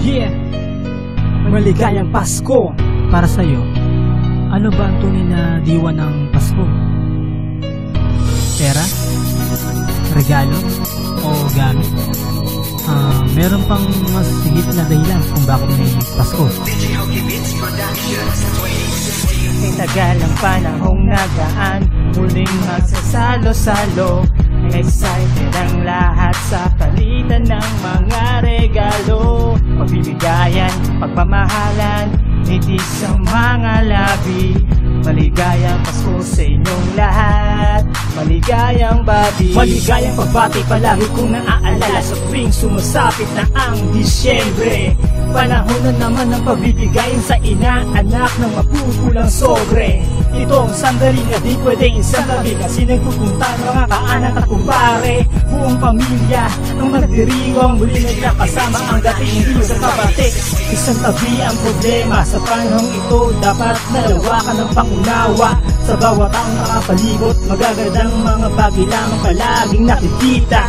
Yeah! Maligayang Pasko! Para sa'yo, ano ba ang tunay na diwa ng Pasko? Pera? Regalo? O gamit? Meron pang mas higit na dahilan kung bakit may Pasko. May tagal ang panahong nagaan, muling magsasalo-salo. Excited ang lahat sa palitan ng mga regalo. Pagbibigayan, pagmamahalan, nitis ang mga labi. Maligayang Pasko sa inyong lahat, maligayang babi. Maligayang pagbati palagi kong naaalala sa tuwing sumasapit na ang Disyembre. Panahon na naman ng pagbibigayin sa ina, anak ng mapupulang sobre. Ito ang sandali na di pwedeng isang labi, kasi nagpupunta mga kaanak at kumpare. Buong pamilya ang magdiriwang, muli nagkakasama ang dating hindi sa kabatik. Isang tabi ang problema sa panahong ito, dapat nalawakan ng pangunawa. Sa bawat taong nakapalibot, magagandang mga bagay lamang palaging nakikita.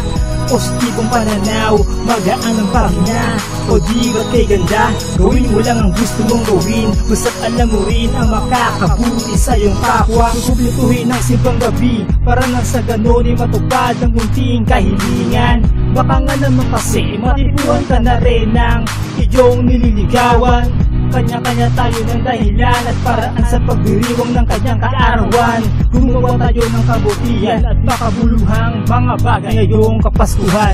Positibong pananaw, magaan ang pamina. O di ba't kay ganda, gawin mo lang ang gusto mong gawin. Basta't alam mo rin ang makakabuti sa iyong kapwa. Kukublituhin ang simbang gabi, para nang sa ganon ay matupad ang munting kahilingan. Baka nga naman kasi matipuan ka na rin ng iyong nililigawan. Kanya-kanya tayo ng dahilan at paraan sa pagdiriwang ng kanyang kaarawan. Gumawa tayo ng kabutihan at makabuluhang mga bagay ngayong Kapaskuhan.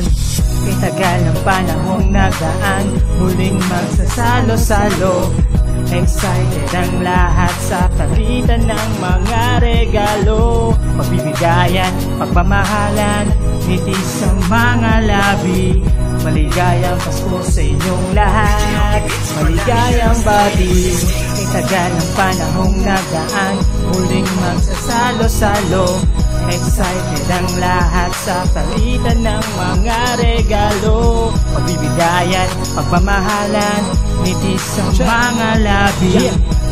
Kay tagal ng panahong nagaan, muling magsasalo-salo. Excited ang lahat sa palitan ng mga regalo. Pagbibigayan, pagmamahalan, nitis ang mga labi. Maligayang Pasko sa inyong lahat, maligayang babi. Kay tagal ng panahong nagaan, muling magsasalo-salo. Excited ang lahat sa palitan ng mga regalo. Pagbibigayan, pagmamahalan, nitis ang mga labi.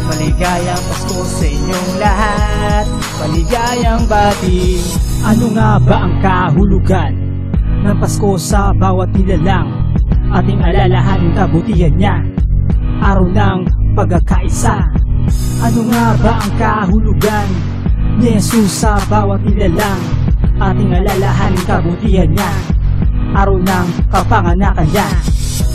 Maligayang Pasko sa inyong lahat, maligayang babi. Ano nga ba ang kahulugan ng Pasko sa bawat nilalang? Ating alalahanin kabutihan niya, araw ng pagkakaisa. Ano nga ba ang kahulugan ni Jesus sa bawat nilalang? Ating alalahanin kabutihan niya, araw ng kapanganakan niya.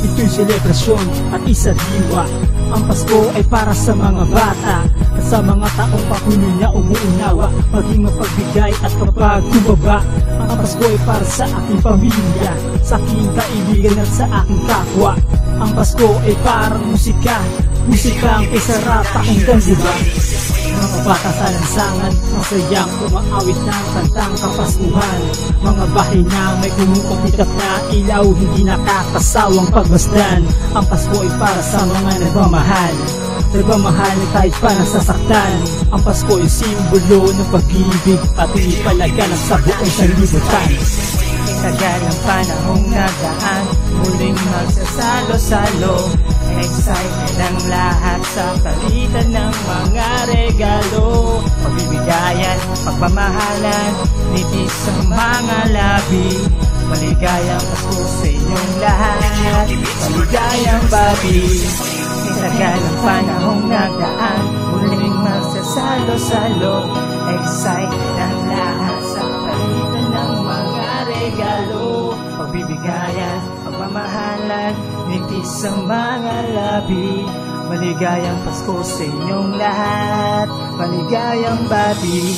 Ito'y selebrasyon at isa diwa. Ang Pasko ay para sa mga bata at sa mga taong patuloy na umuunawa, maging mapagbigay at kapag kumaba. Ang Pasko ay para sa aking pamilya, sa aking kaibigan at sa aking kapwa. Ang Pasko ay parang musika, musikang isarap pakinggan, diba? Mga bata sa lansangan, masayang umaawit ng kantang Kapaskuhan. Mga bahay na may kumukupitak na ilaw, hindi nakakasawang pagmasdan. Ang Pasko ay para sa mga nagmamahal, nagmamahal na kahit pa nasasaktan. Ang Pasko ay simbolo ng pag-ibig at ipalaganap sa buong sanlibutan. Tagal ang panahong nagaan, muling magsasalo-salo. Excited ang lahat sa palitan ng mga regalo. Pagbibigayan, pagmamahalan, nitis ang mga labi. Maligayang Pasko sa inyong lahat, maligayang babi. Tagal ang panahong nagaan, muling magsasalo-salo. Excited ang lahat sa palitan ng mga regalo. Pagbibigayan, pagmamahalan, nitis ang mga labi. Maligayang Pasko sa inyong lahat, maligayang babi.